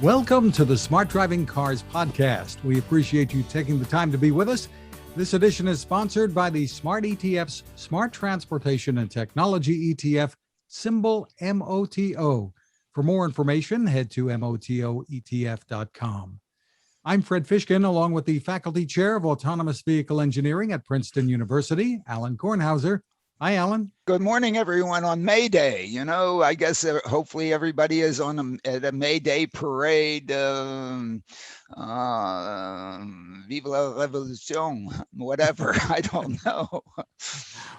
Welcome to the Smart Driving Cars podcast. We appreciate you taking the time to be with us. This edition is sponsored by the Smart ETF's Smart Transportation and Technology ETF, symbol MOTO. For more information, head to motoetf.com. I'm Fred Fishkin, along with the Faculty Chair of Autonomous Vehicle Engineering at Princeton University, Alan Kornhauser. Hi, Alan. Good morning, everyone, on May Day. I guess hopefully everybody is at a May Day parade. Vive la Revolution, whatever. I don't know.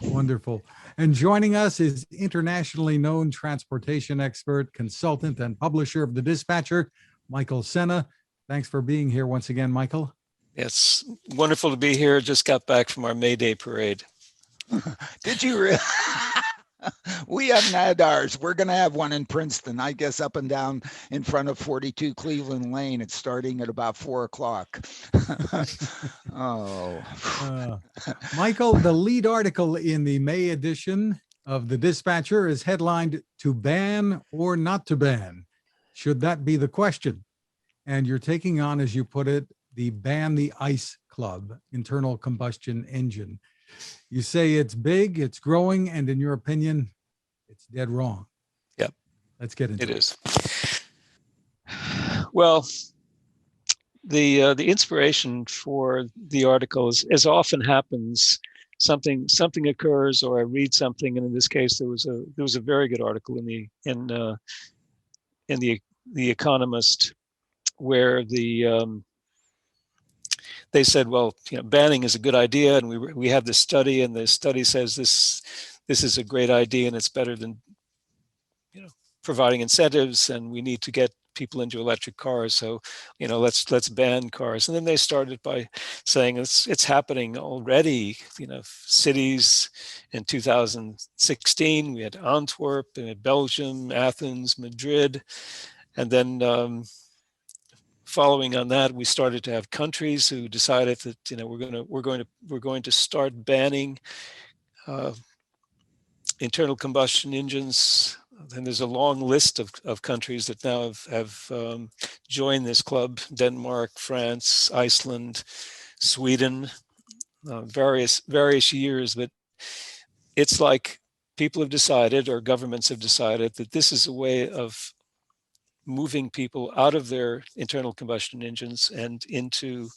Wonderful. And joining us is internationally known transportation expert, consultant, and publisher of The Dispatcher, Michael Sena. Thanks for being here once again, Michael. It's wonderful to be here. Just got back from our May Day parade. Did you really? We haven't had ours. We're going to have one in Princeton, I guess, up and down in front of 42 Cleveland Lane. It's starting at about 4 o'clock. Michael, the lead article in the May edition of The Dispatcher is headlined, "To Ban or Not to Ban? Should that be the question?" And you're taking on, as you put it, the Ban the ICE Club, internal combustion engine. You say it's big, it's growing, and in your opinion, it's dead wrong. Yep. Let's get into it. It is. Well, the inspiration for the article is, as often happens, something occurs, or I read something, and in this case, there was a very good article in the Economist, where they said, well, banning is a good idea, and we have this study, and the study says this is a great idea, and it's better than providing incentives, and we need to get people into electric cars. So let's ban cars. And then they started by saying it's happening already. Cities in 2016, we had Antwerp, and we had Belgium, Athens, Madrid, and then following on that, we started to have countries who decided that we're going to start banning internal combustion engines. And there's a long list of countries that now have joined this club: Denmark, France, Iceland, Sweden, various years. But it's like people have decided, or governments have decided, that this is a way of moving people out of their internal combustion engines and into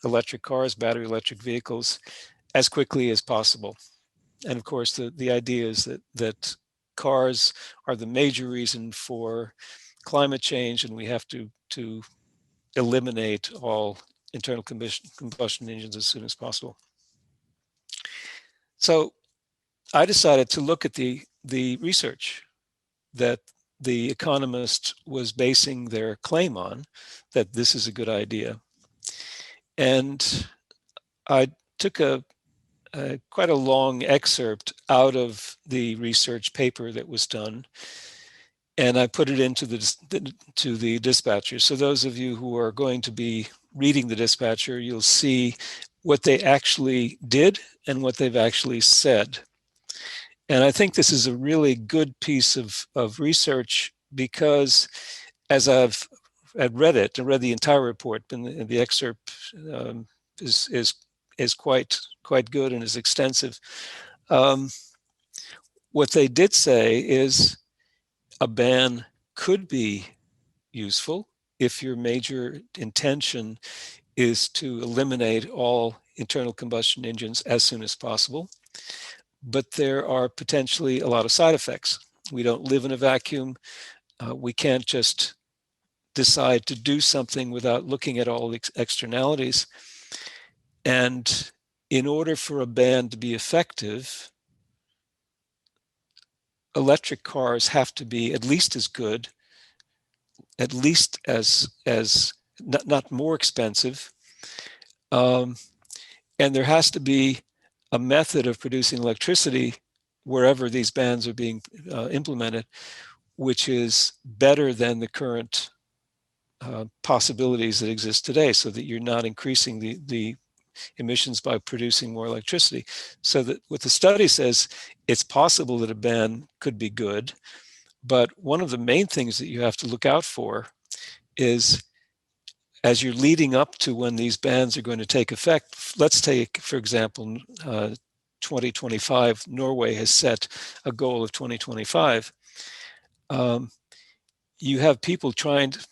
electric cars, battery electric vehicles, as quickly as possible. And of course, the idea is that cars are the major reason for climate change, and we have to eliminate all internal combustion engines as soon as possible. So I decided to look at the research that the Economist was basing their claim on, that this is a good idea. And I took quite a long excerpt out of the research paper that was done, and I put it into the Dispatcher. So those of you who are going to be reading the Dispatcher, you'll see what they actually did and what they've actually said. And I think this is a really good piece of research, because as I've read it, I read the entire report, and the excerpt is quite good and is extensive. What they did say is a ban could be useful if your major intention is to eliminate all internal combustion engines as soon as possible. But there are potentially a lot of side effects. We don't live in a vacuum. We can't just decide to do something without looking at all the externalities. And in order for a ban to be effective, electric cars have to be at least as good, at least as not more expensive. And there has to be a method of producing electricity wherever these bans are being implemented, which is better than the current possibilities that exist today, so that you're not increasing the emissions by producing more electricity. So that what the study says, it's possible that a ban could be good, but one of the main things that you have to look out for is, as you're leading up to when these bans are going to take effect, let's take, for example, 2025, Norway has set a goal of 2025. You have people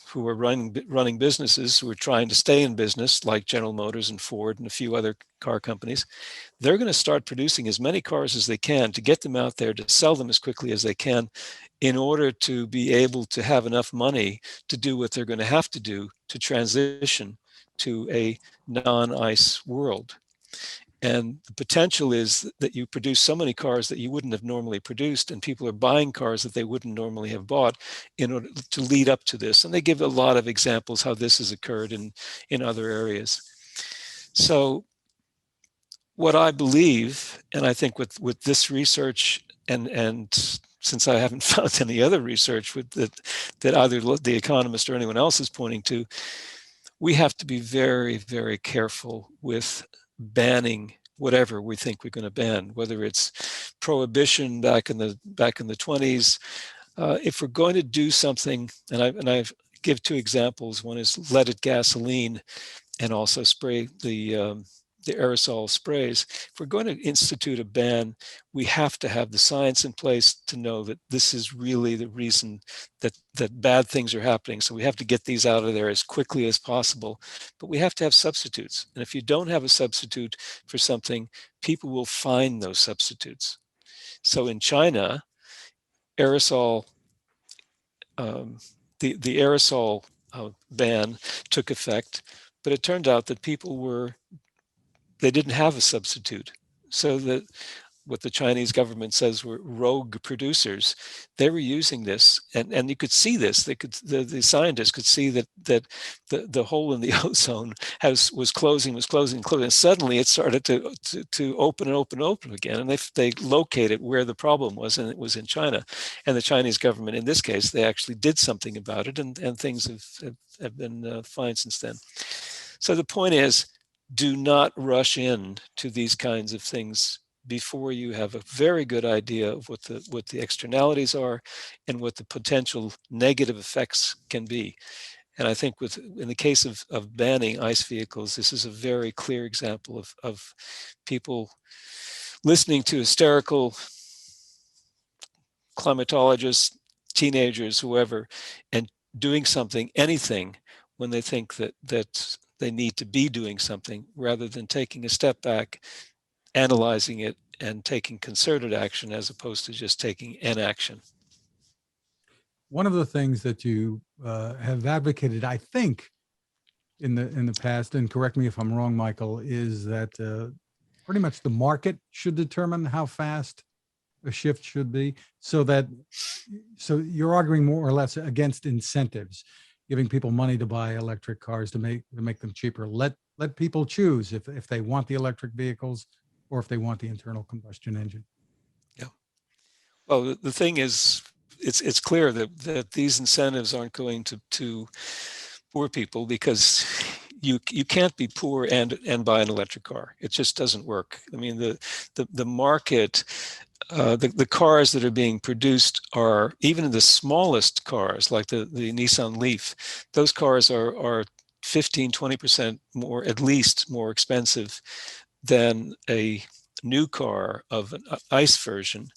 who are running businesses, who are trying to stay in business, like General Motors and Ford and a few other car companies. They're going to start producing as many cars as they can to get them out there, to sell them as quickly as they can, in order to be able to have enough money to do what they're going to have to do to transition to a non-ICE world. And the potential is that you produce so many cars that you wouldn't have normally produced, and people are buying cars that they wouldn't normally have bought in order to lead up to this. And they give a lot of examples how this has occurred in other areas. So what I believe, and I think with this research, and since I haven't found any other research that either The Economist or anyone else is pointing to, we have to be very, very careful with banning whatever we think we're going to ban, whether it's prohibition back in the 20s. If we're going to do something, and I give two examples. One is leaded gasoline, and also spray the aerosol sprays. If we're going to institute a ban, we have to have the science in place to know that this is really the reason that bad things are happening. So we have to get these out of there as quickly as possible. But we have to have substitutes. And if you don't have a substitute for something, people will find those substitutes. So in China, aerosol, the aerosol ban took effect, but it turned out that they didn't have a substitute. So that what the Chinese government says were rogue producers, they were using this, and you could see this. The scientists could see that the hole in the ozone was closing, and suddenly it started to open again. And they located where the problem was, and it was in China. And the Chinese government, in this case, they actually did something about it, and things have been fine since then. So the point is, do not rush in to these kinds of things before you have a very good idea of what the externalities are and what the potential negative effects can be. And I think in the case of banning ICE vehicles, this is a very clear example of people listening to hysterical climatologists, teenagers, whoever, and doing anything, when they think that they need to be doing something, rather than taking a step back, analyzing it, and taking concerted action as opposed to just taking inaction. One of the things that you have advocated, I think, in the past, and correct me if I'm wrong, Michael, is that pretty much the market should determine how fast a shift should be. So you're arguing more or less against incentives, giving people money to buy electric cars to make them cheaper. Let people choose if they want the electric vehicles or if they want the internal combustion engine. Yeah. Well, the thing is, it's clear that these incentives aren't going to poor people, because you can't be poor and buy an electric car. It just doesn't work. I mean, the market, the cars that are being produced are, even the smallest cars, like the Nissan Leaf, those cars are 15-20% more, at least, more expensive than a new car of an ICE version.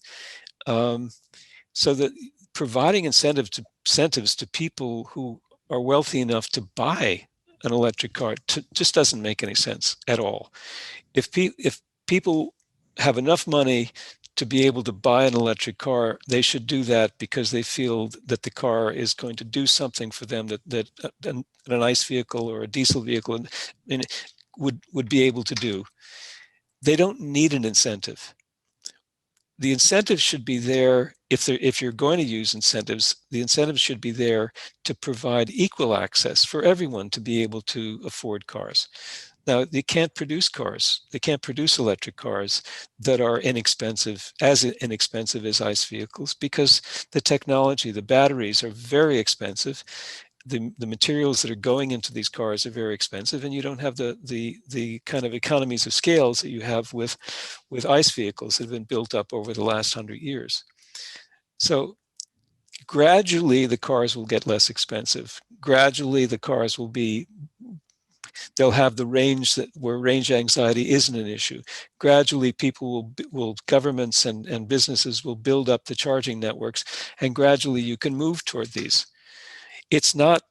So that providing incentives to people who are wealthy enough to buy an electric car just doesn't make any sense at all. If people have enough money to be able to buy an electric car, they should do that because they feel that the car is going to do something for them that an ICE vehicle or a diesel vehicle would be able to do. They don't need an incentive. The incentive should be there. If you're going to use incentives, the incentives should be there to provide equal access for everyone to be able to afford cars. Now, they can't produce cars. They can't produce electric cars that are inexpensive as ICE vehicles, because the technology, the batteries are very expensive. The materials that are going into these cars are very expensive, and you don't have the kind of economies of scales that you have with ICE vehicles that have been built up over the last 100 years. So gradually the cars will get less expensive. Gradually the cars will be, they'll have the range where range anxiety isn't an issue. Gradually people will governments and businesses will build up the charging networks, and gradually you can move toward these. It's not,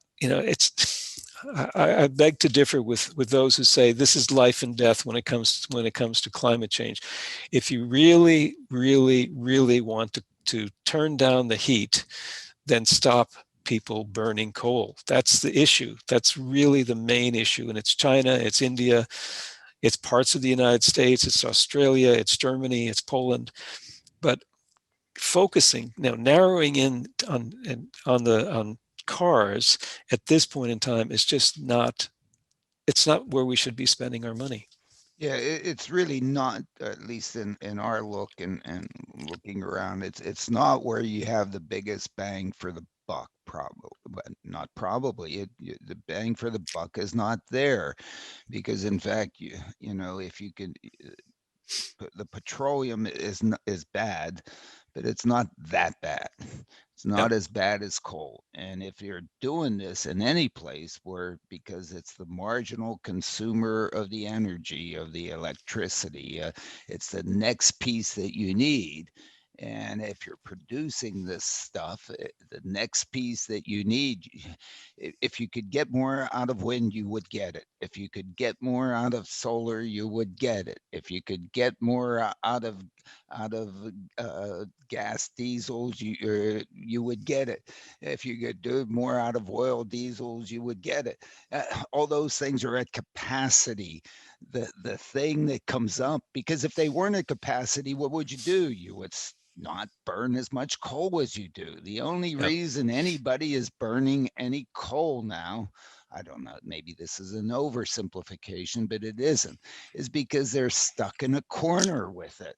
I beg to differ with those who say this is life and death when it comes to climate change. If you really, really, really want to turn down the heat, then stop people burning coal. That's the issue. That's really the main issue. And it's China, it's India, it's parts of the United States, it's Australia, it's Germany, it's Poland. But focusing now, narrowing in on cars at this point in time is just not, it's not where we should be spending our money. Yeah, it's really not, at least in our look and looking around, it's not where you have the biggest bang for the buck, probably, but not probably. The bang for the buck is not there, because in fact, if you can, the petroleum is bad, but it's not that bad. It's not as bad as coal. And if you're doing this in any place where, because it's the marginal consumer of the energy, of the electricity, it's the next piece that you need. And if you're producing this stuff, the next piece that you need, if you could get more out of wind, you would get it. If you could get more out of solar, you would get it. If you could get more out of gas, diesels, you would get it. If you could do more out of oil, diesels, you would get it. All those things are at capacity. The thing that comes up, because if they weren't at capacity, what would you do? You would not burn as much coal as you do. The only reason anybody is burning any coal now, I don't know, maybe this is an oversimplification, but it isn't, is because they're stuck in a corner with it.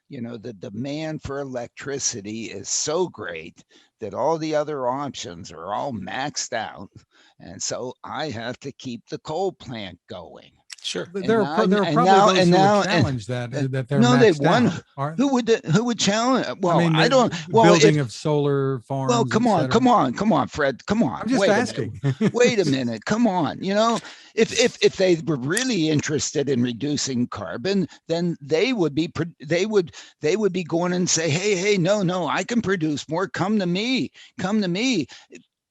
The demand for electricity is so great that all the other options are all maxed out. And so I have to keep the coal plant going. Sure. There are probably those who would challenge that they're no, they maxed won. out. Who would challenge? Well, I mean, I don't. Well, building of solar farms. Well, come on, Fred. Come on. I'm just asking. Wait a minute. Come on. If they were really interested in reducing carbon, then they would be going and say, hey, no, I can produce more. Come to me.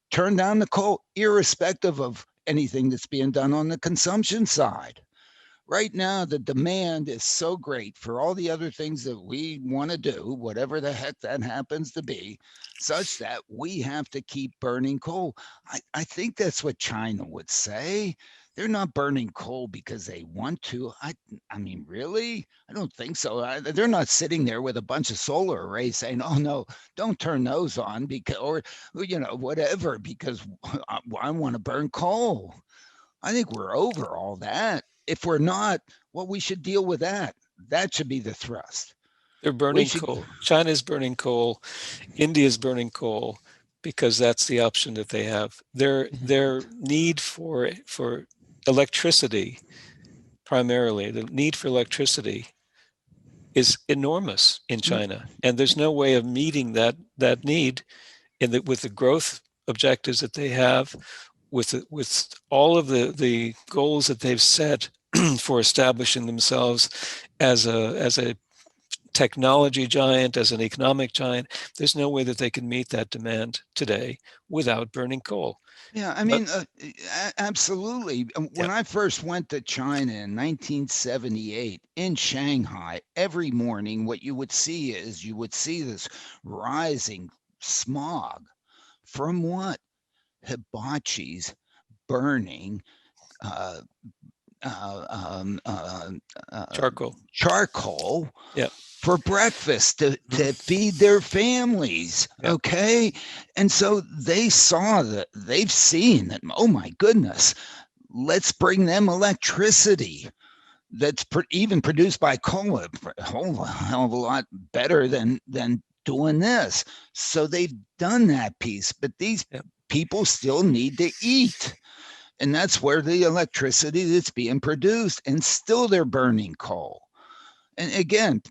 Turn down the coal, irrespective of anything that's being done on the consumption side. Right now, the demand is so great for all the other things that we want to do, whatever the heck that happens to be, such that we have to keep burning coal. I think that's what China would say. They're not burning coal because they want to. I mean, really? I don't think so. They're not sitting there with a bunch of solar arrays saying, oh, no, don't turn those on, because, or, whatever, because I want to burn coal. I think we're over all that. If we're not, well, we should deal with that. That should be the thrust. They're burning coal. China's burning coal. India's burning coal, because that's the option that they have. Their need for electricity, primarily, the need for electricity is enormous in China. And there's no way of meeting that need with the growth objectives that they have, with all of the goals that they've set for establishing themselves as a technology giant, as an economic giant. There's no way that they can meet that demand today without burning coal. Yeah, I mean, absolutely. When I first went to China in 1978 in Shanghai, every morning what you would see is this rising smog from what? Hibachis burning charcoal for breakfast to feed their families. Okay. And so they've seen that, oh my goodness, let's bring them electricity that's even produced by coal, a whole hell of a lot better than doing this. So they've done that piece, but these people still need to eat. And that's where the electricity that's being produced, and still they're burning coal. And again,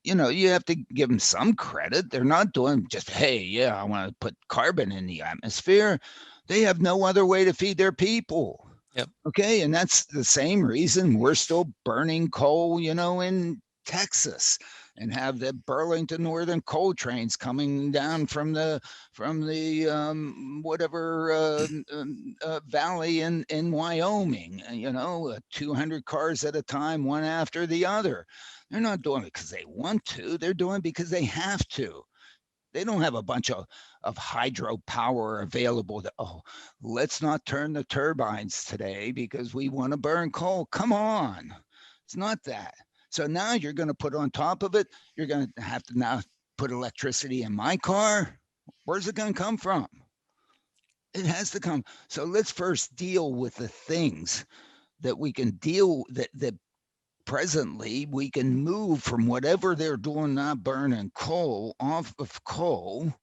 you have to give them some credit. They're not doing just, hey, yeah, I want to put carbon in the atmosphere. They have no other way to feed their people. Yep. Okay. And that's the same reason we're still burning coal, in Texas, and have the Burlington Northern coal trains coming down from the whatever valley in Wyoming, 200 cars at a time, one after the other. They're not doing it because they want to. They're doing it because they have to. They don't have a bunch of hydropower available to, let's not turn the turbines today because we want to burn coal. Come on. It's not that. So now you're going to put on top of it, you're going to have to now put electricity in my car. Where's it going to come from? It has to come. So let's first deal with the things that we can deal that presently we can move from whatever they're doing, not burning coal, off of coal,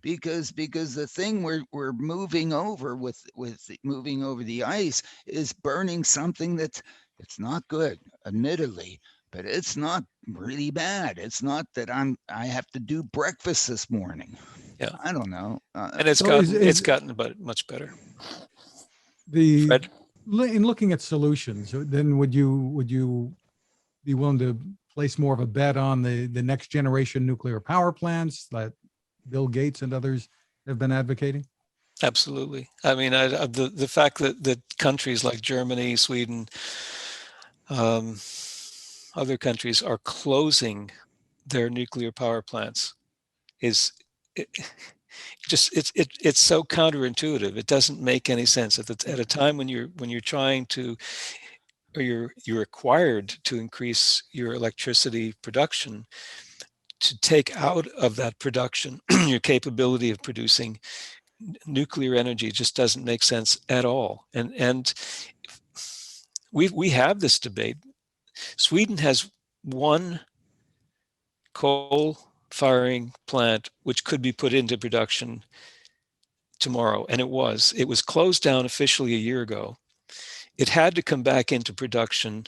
because the thing we're moving over with moving over the ice is burning something it's not good, admittedly, but it's not really bad. It's not that I have to do breakfast this morning. Yeah. I don't know. And it's gotten much better. In looking at solutions, then would you be willing to place more of a bet on the next generation nuclear power plants that Bill Gates and others have been advocating? Absolutely. I mean, the fact that countries like Germany, Sweden, other countries are closing their nuclear power plants it's so counterintuitive. It doesn't make any sense at a time when you're trying to, or you're required to increase your electricity production, to take out of that production your capability of producing nuclear energy just doesn't make sense at all. And we have this debate. Sweden has one coal firing plant which could be put into production tomorrow, and it was closed down officially a year ago. It had to come back into production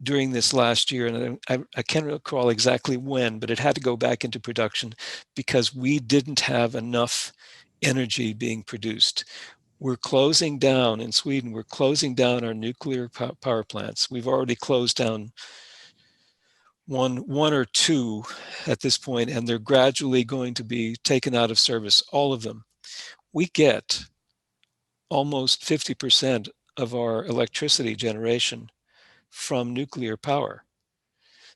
during this last year, and I can't recall exactly when, but it had to go back into production because we didn't have enough energy being produced. We're closing down in Sweden, we're closing down our nuclear power plants. We've already closed down one or two at this point, and they're gradually going to be taken out of service, all of them. We get almost 50% of our electricity generation from nuclear power.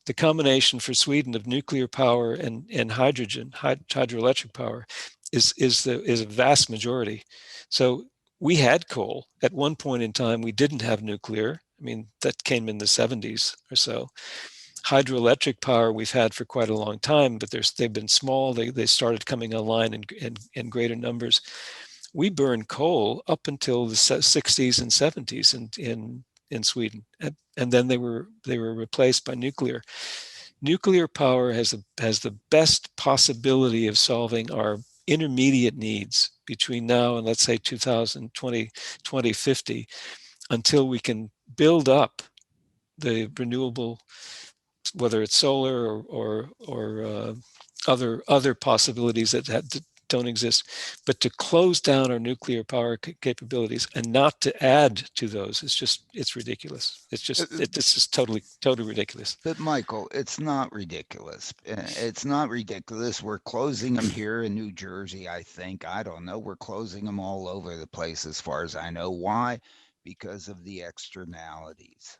The combination for Sweden of nuclear power and hydrogen, hydroelectric power, is a vast majority. So we had coal at one point in time. We didn't have nuclear. I mean, that came in the 70s or so. Hydroelectric power we've had for quite a long time, but they've been small. They started coming online in greater numbers. We burned coal up until the 60s and 70s in Sweden, and then they were replaced by nuclear. Nuclear power has the best possibility of solving our intermediate needs between now and, let's say, 2020, 2050, until we can build up the renewable, whether it's solar or other possibilities that don't exist. But to close down our nuclear power capabilities and not to add to those, it's ridiculous. It's just totally ridiculous. But Michael, it's not ridiculous. It's not ridiculous. We're closing them here in New Jersey, I think. I don't know. We're closing them all over the place as far as I know. Why? Because of the externalities.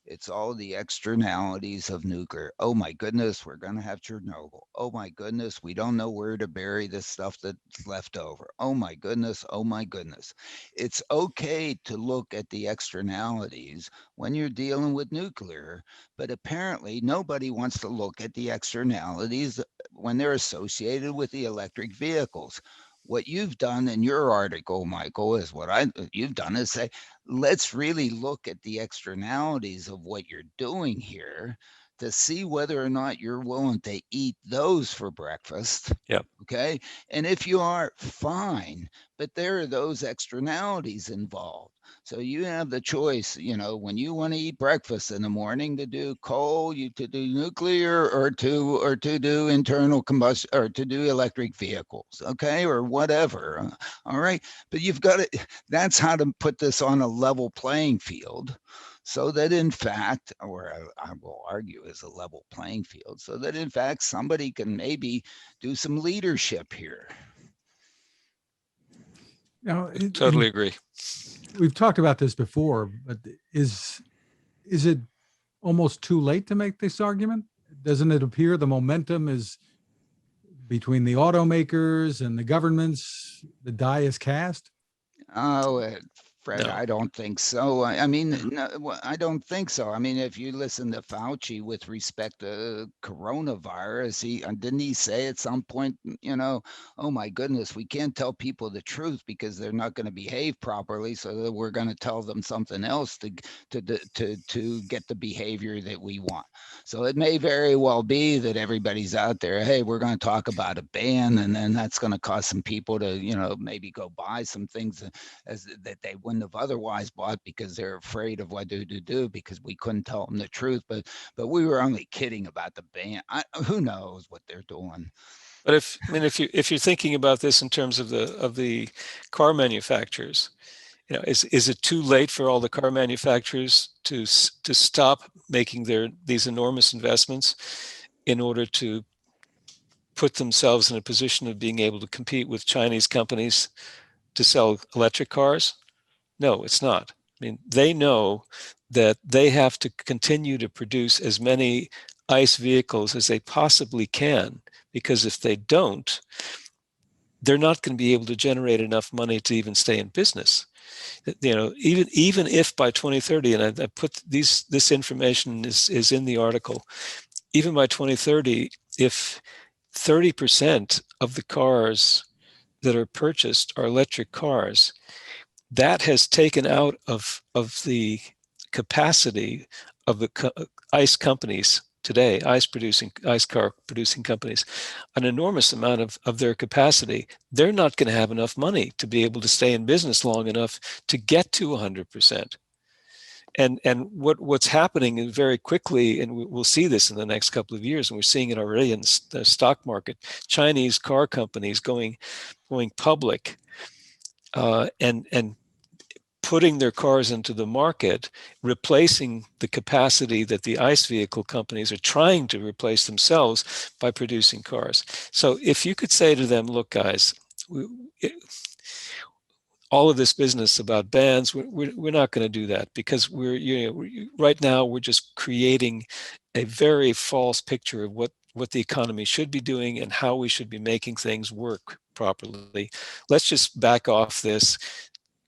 It's all the externalities of nuclear. Oh my goodness, we're going to have Chernobyl. Oh my goodness, we don't know where to bury the stuff that's left over. Oh my goodness, oh my goodness. It's okay to look at the externalities when you're dealing with nuclear, but apparently nobody wants to look at the externalities when they're associated with the electric vehicles. What you've done in your article, Michael, is you've done is say, let's really look at the externalities of what you're doing here to see whether or not you're willing to eat those for breakfast. Yep. Okay. And if you are, fine. But there are those externalities involved. So you have the choice, when you want to eat breakfast in the morning, to do coal, to do nuclear, or to do internal combustion, or to do electric vehicles, okay, or whatever. All right. But you've got to, that's how to put this on a level playing field, so that in fact, or I will argue is a level playing field, so that in fact somebody can maybe do some leadership here. Now, Totally agree. we've talked about this before, but is it almost too late to make this argument? Doesn't it appear the momentum is between the automakers and the governments? The die is cast. Oh, Fred, No. I don't think so. I mean, Mhm. no, I don't think so. I mean, if you listen to Fauci with respect to coronavirus, didn't he say at some point, oh my goodness, we can't tell people the truth because they're not going to behave properly, so that we're going to tell them something else to get the behavior that we want. So it may very well be that everybody's out there, hey, we're going to talk about a ban, and then that's going to cause some people to, maybe go buy some things that they wouldn't have otherwise bought because they're afraid of what to do because we couldn't tell them the truth. But we were only kidding about the ban. Who knows what they're doing? But if you're thinking about this in terms of the car manufacturers, is it too late for all the car manufacturers to stop making these enormous investments in order to put themselves in a position of being able to compete with Chinese companies to sell electric cars? No, it's not. I mean, they know that they have to continue to produce as many ICE vehicles as they possibly can, because if they don't, they're not going to be able to generate enough money to even stay in business. Even if by 2030, and I put this information is in the article, even by 2030, if 30% of the cars that are purchased are electric cars, that has taken out of the capacity of the ICE companies today, ICE car producing companies, an enormous amount of their capacity. They're not going to have enough money to be able to stay in business long enough to get to 100%. And what's happening is very quickly, and we'll see this in the next couple of years, and we're seeing it already in the stock market. Chinese car companies going public, and putting their cars into the market, replacing the capacity that the ICE vehicle companies are trying to replace themselves by producing cars. So if you could say to them, look, guys, all of this business about bans, we're not going to do that, because right now we're just creating a very false picture of what the economy should be doing and how we should be making things work properly. Let's just back off this,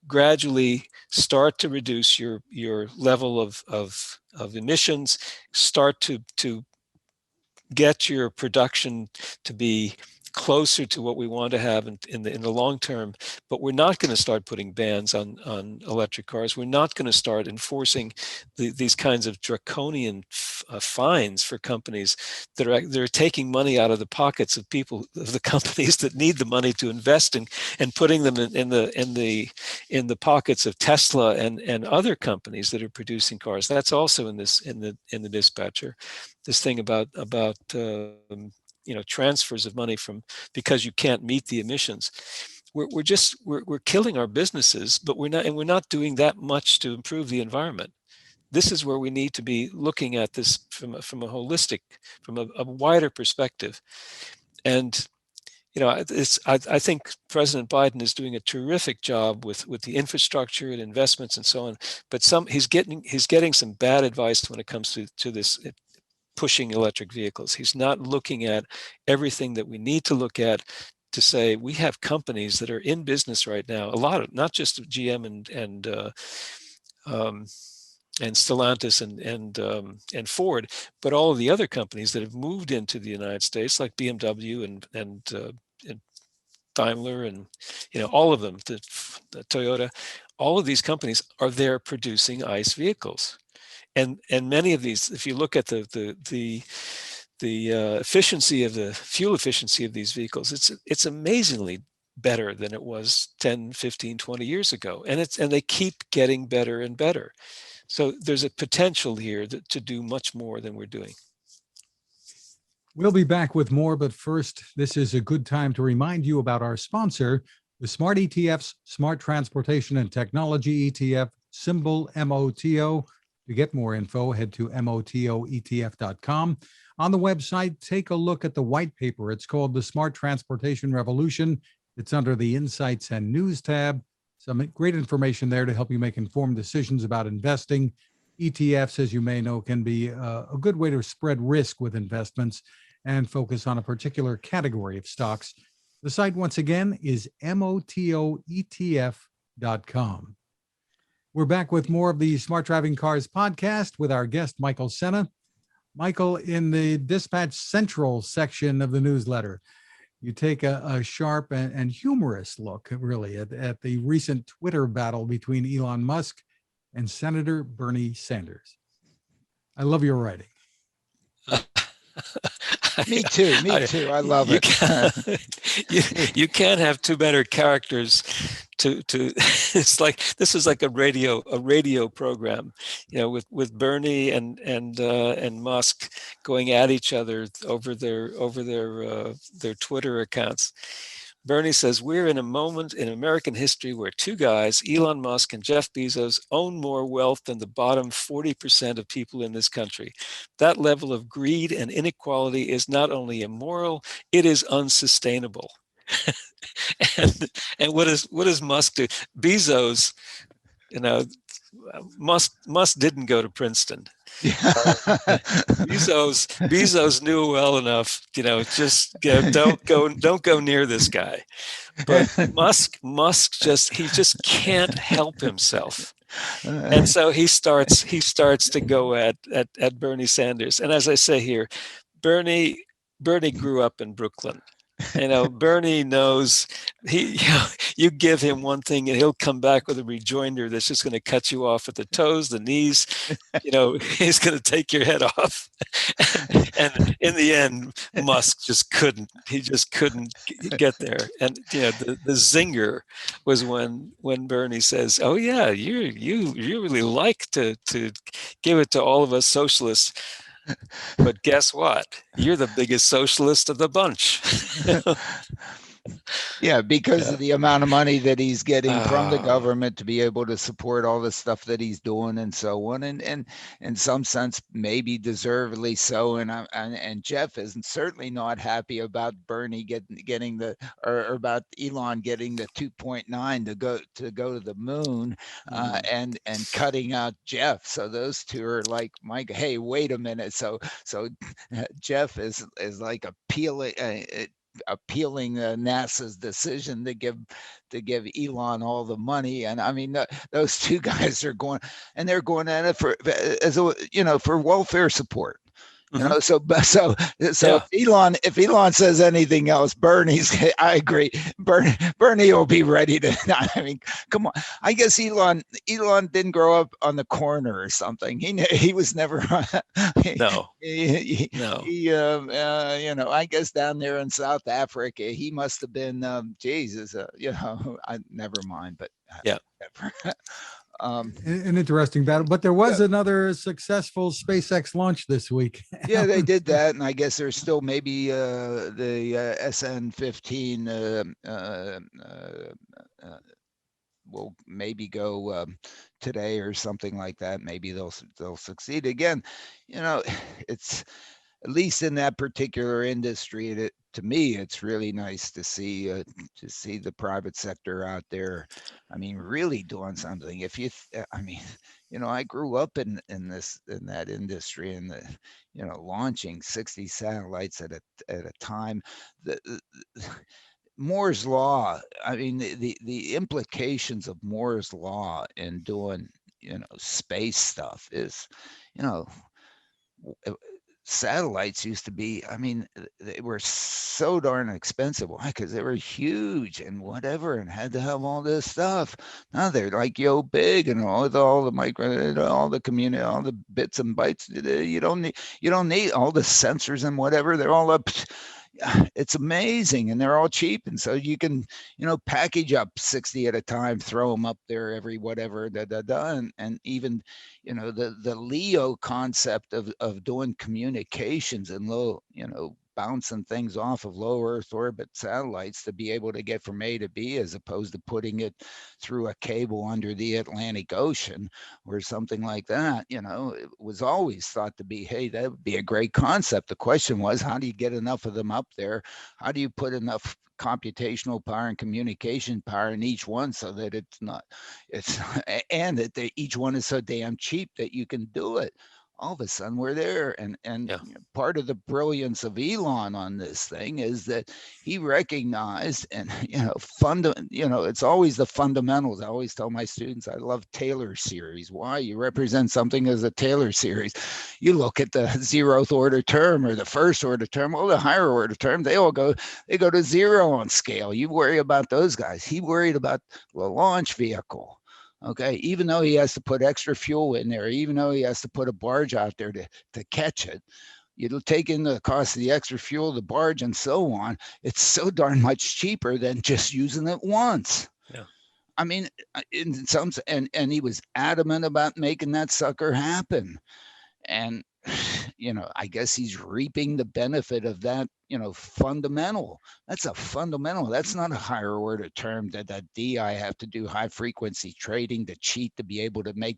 gradually start to reduce your level of emissions, start to get your production to be closer to what we want to have in the long term. But we're not going to start putting bans on electric cars. We're not going to start enforcing these kinds of draconian fines for companies that are taking money out of the pockets of the companies that need the money to invest in, and putting them in the pockets of Tesla and other companies that are producing cars. That's also in the dispatcher. This thing about transfers of money from, because you can't meet the emissions. We're killing our businesses, but we're not doing that much to improve the environment. This is where we need to be looking at this from a holistic, from a wider perspective. And I think President Biden is doing a terrific job with the infrastructure and investments and so on. But he's getting some bad advice when it comes to this pushing electric vehicles. He's not looking at everything that we need to look at to say we have companies that are in business right now. A lot of, not just GM and Stellantis and Ford, but all of the other companies that have moved into the United States, like BMW and Daimler and all of them, the Toyota. All of these companies are there producing ICE vehicles. and many of these, if you look at the efficiency of the fuel efficiency of these vehicles, it's amazingly better than it was 10, 15, 20 years ago. And they keep getting better and better. So there's a potential here to do much more than we're doing. We'll be back with more, but first, this is a good time to remind you about our sponsor, the Smart ETF's Smart Transportation and Technology ETF, symbol MOTO. To get more info, head to motoetf.com. On the website, take a look at the white paper. It's called The Smart Transportation Revolution. It's under the Insights and News tab. Some great information there to help you make informed decisions about investing. ETFs, as you may know, can be a good way to spread risk with investments and focus on a particular category of stocks. The site, once again, is motoetf.com. We're back with more of the Smart Driving Cars podcast with our guest, Michael Sena. Michael, in the Dispatch Central section of the newsletter, you take a sharp and humorous look, really, at the recent Twitter battle between Elon Musk and Senator Bernie Sanders. I love your writing. Me too. I love it. You can't have two better characters. It's like this is like a radio program, with Bernie and Musk going at each other over their Twitter accounts. Bernie says, we're in a moment in American history where two guys, Elon Musk and Jeff Bezos, own more wealth than the bottom 40% of people in this country. That level of greed and inequality is not only immoral, it is unsustainable. and what does Musk do? Bezos, Musk didn't go to Princeton. Bezos knew well enough, just don't go near this guy. But Musk just can't help himself, and so he starts to go at Bernie Sanders. And as I say here, Bernie grew up in Brooklyn. Bernie knows you give him one thing and he'll come back with a rejoinder that's just going to cut you off at the toes, the knees. He's going to take your head off. And in the end, Musk just couldn't. He just couldn't get there. And the zinger was when Bernie says, "Oh yeah, you really like to give it to all of us socialists." But guess what? You're the biggest socialist of the bunch. Yeah, because of the amount of money that he's getting from the government to be able to support all the stuff that he's doing and so on, and in some sense maybe deservedly so. And Jeff is certainly not happy about Bernie getting or about Elon getting the 2.9 to go to the moon, and cutting out Jeff. So those two are like, Mike, hey, wait a minute. So Jeff is like appealing NASA's decision to give Elon all the money. And I mean, those two guys are going at it for welfare support. So if Elon says anything else, I agree. Bernie will be ready to. I mean, come on. I guess Elon didn't grow up on the corner or something. He was never. No. I guess down there in South Africa, he must have been. Jesus, never mind. But yeah. An interesting battle, but there was another successful SpaceX launch this week. Yeah, they did that, and I guess there's still maybe the SN15 will maybe go today or something like that. Maybe they'll succeed again. It's at least in that particular industry. To me, it's really nice to see the private sector out there. I mean, really doing something. I grew up in that industry, and launching 60 satellites at a time. Moore's law. I mean, the implications of Moore's law in doing space stuff is, satellites used to be, I mean, they were so darn expensive. Why? Because they were huge and whatever, and had to have all this stuff. Now they're like yo big, and all the micro, all the community, all the bits and bytes. You don't need all the sensors and whatever. They're all up. It's amazing, and they're all cheap, and so you can package up 60 at a time, throw them up there every whatever and even the Leo concept of doing communications and low bouncing things off of low Earth orbit satellites to be able to get from A to B, as opposed to putting it through a cable under the Atlantic Ocean or something like that. It was always thought to be, hey, that would be a great concept. The question was, how do you get enough of them up there? How do you put enough computational power and communication power in each one so that it's and that each one is so damn cheap that you can do it? All of a sudden we're there, and Yeah. part of the brilliance of Elon on this thing is that he recognized, and it's always the fundamentals. I always tell my students I love Taylor series. Why? You represent something as a Taylor series. You look at the 0th order term or the 1st order term, the higher order term, they go to 0 on scale. You worry about those guys. He worried about the launch vehicle. Okay, even though he has to put extra fuel in there, even though he has to put a barge out there to catch it, you'll take in the cost of the extra fuel, the barge, and so on. It's so darn much cheaper than just using it once. Yeah. I mean, in some, and he was adamant about making that sucker happen. And I guess he's reaping the benefit of that, fundamental. That's a fundamental. That's not a higher order term that DI have to do high frequency trading to cheat to be able to make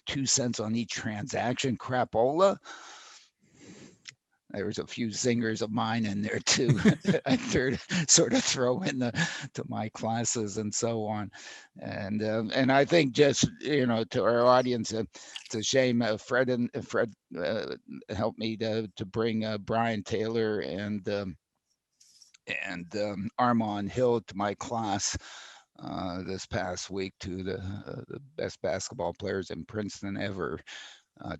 2 cents on each transaction. Crapola. There was a few zingers of mine in there too. I sort of throw in to my classes and so on, and I think just to our audience, it's a shame. Fred helped me to bring Brian Taylor and Armand Hill to my class this past week, to the best basketball players in Princeton ever.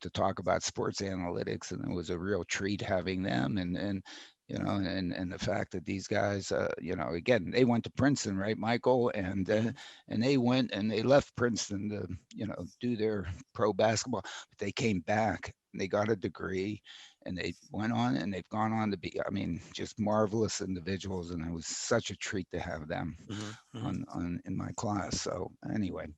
To talk about sports analytics, and it was a real treat having them. And the fact that these guys, again, they went to Princeton, right, Michael, and they went and they left Princeton to do their pro basketball, but they came back and they got a degree, and they went on and they've gone on to be, I mean, just marvelous individuals, and it was such a treat to have them on in my class. So anyway,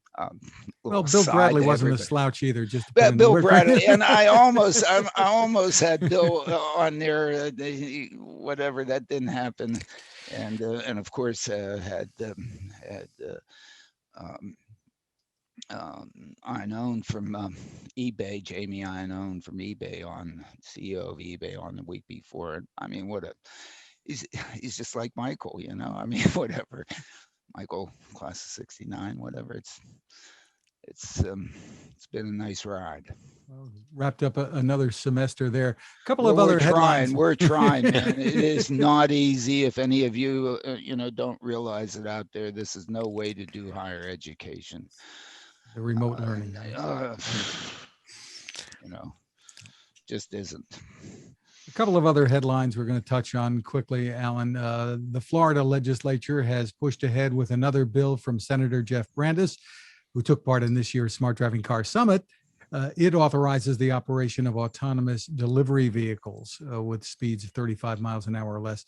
well, Bill Bradley wasn't a slouch either. Just to put Bill Bradley, and I almost had Bill on there. Whatever, that didn't happen, and of course had Iannone from eBay, Jamie Iannone from eBay, on CEO of eBay, on the week before. And I mean, he's just like Michael, I mean, whatever. Michael, class of '69, whatever. It's been a nice ride. Well, wrapped up another semester there. A couple of other headlines. We're trying, man. It is not easy. If any of you, don't realize it out there, this is no way to do higher education. The remote learning. Just isn't. A couple of other headlines we're going to touch on quickly, Alan. The Florida legislature has pushed ahead with another bill from Senator Jeff Brandes, who took part in this year's Smart Driving Car Summit. It authorizes the operation of autonomous delivery vehicles with speeds of 35 miles an hour or less.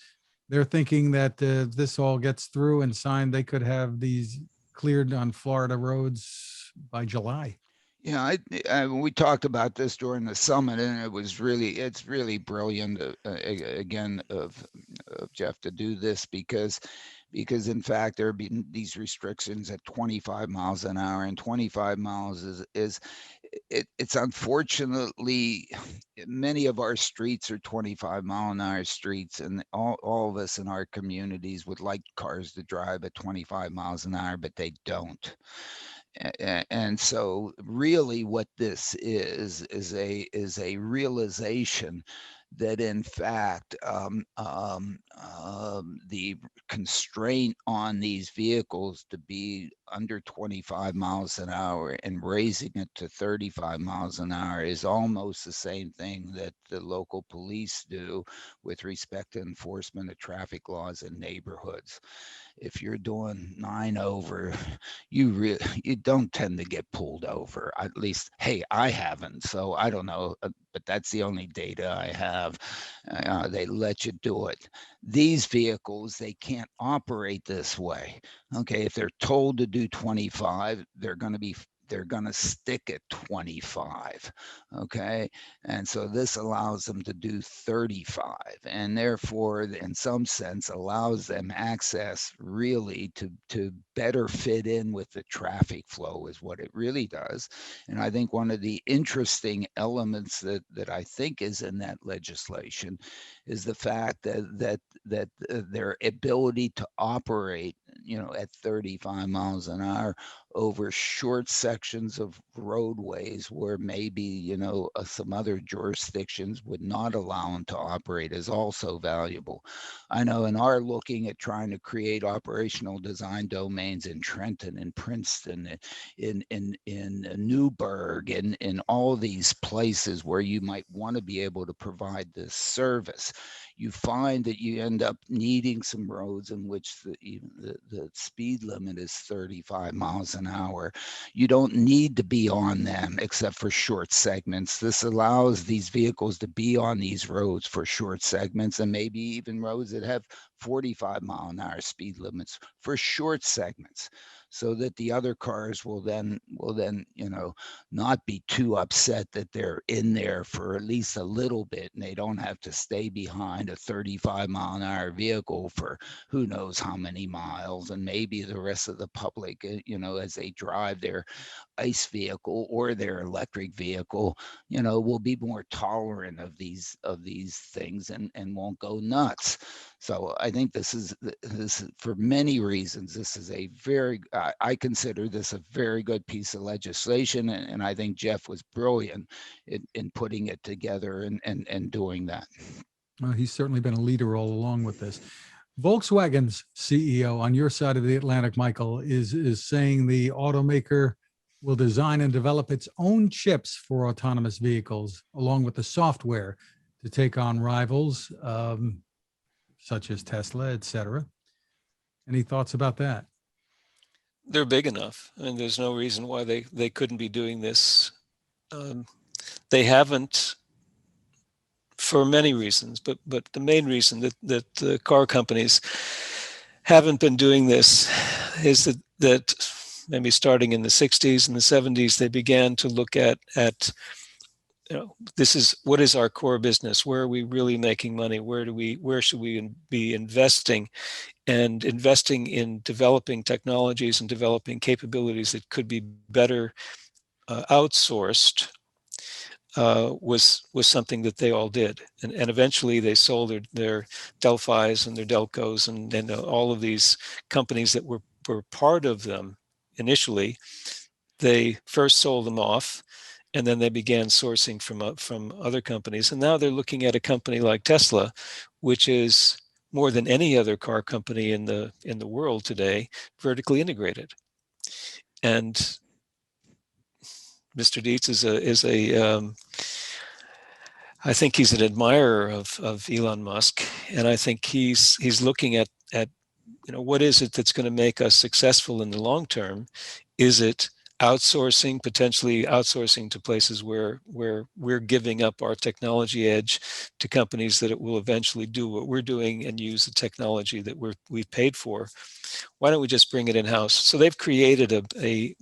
They're thinking that this all gets through and signed, they could have these cleared on Florida roads by July. Yeah, we talked about this during the summit, and it's really brilliant again of Jeff to do this, because in fact there have been these restrictions at 25 miles an hour, and 25 miles it's unfortunately, many of our streets are 25-mile-an-hour streets, and all of us in our communities would like cars to drive at 25 miles an hour, but they don't. And so really what this is a realization that in fact the constraint on these vehicles to be under 25 miles an hour and raising it to 35 miles an hour is almost the same thing that the local police do with respect to enforcement of traffic laws in neighborhoods. If you're doing 9 over, you don't tend to get pulled over. At least, hey, I haven't, so I don't know, but that's the only data I have. They let you do it. These vehicles, they can't operate this way. Okay, if they're told to do 25, they're going to stick at 25. Okay, and so this allows them to do 35, and therefore in some sense allows them access really to better fit in with the traffic flow is what it really does. And I think one of the interesting elements that I think is in that legislation is the fact that their ability to operate, at 35 miles an hour over short sections of roadways where maybe, some other jurisdictions would not allow them to operate is also valuable. I know in our looking at trying to create operational design domains in Trenton and Princeton, in Newburgh, and in all these places where you might want to be able to provide this service, you find that you end up needing some roads in which the speed limit is 35 miles an hour. You don't need to be on them except for short segments. This allows these vehicles to be on these roads for short segments, and maybe even roads that have 45-mile-an-hour speed limits for short segments, so that the other cars will then not be too upset that they're in there for at least a little bit, and they don't have to stay behind a 35-mile-an-hour vehicle for who knows how many miles. And maybe the rest of the public, as they drive their ICE vehicle or their electric vehicle, will be more tolerant of these things and won't go nuts. So I think this is for many reasons, this is a very, I consider this a very good piece of legislation, and I think Jeff was brilliant in putting it together and doing that. Well, he's certainly been a leader all along with this. Volkswagen's CEO on your side of the Atlantic, Michael, is saying the automaker will design and develop its own chips for autonomous vehicles, along with the software to take on rivals, such as Tesla, et cetera. Any thoughts about that? They're big enough. I mean, there's no reason why they couldn't be doing this. They haven't, for many reasons, but the main reason that the car companies haven't been doing this is that maybe starting in the 60s and the 70s, they began to look at what is our core business? Where are we really making money? Where should we be investing? And investing in developing technologies and developing capabilities that could be better outsourced was something that they all did. And eventually they sold their Delphis and their Delcos and all of these companies that were part of them initially. They first sold them off, and then they began sourcing from other companies. And now they're looking at a company like Tesla, which is more than any other car company in the world today, vertically integrated. And Mr. Dietz I think he's an admirer of Elon Musk, and I think he's looking at what is it that's going to make us successful in the long term? Is it outsourcing, potentially outsourcing to places where we're giving up our technology edge to companies that it will eventually do what we're doing and use the technology that we've paid for? Why don't we just bring it in-house? So they've created a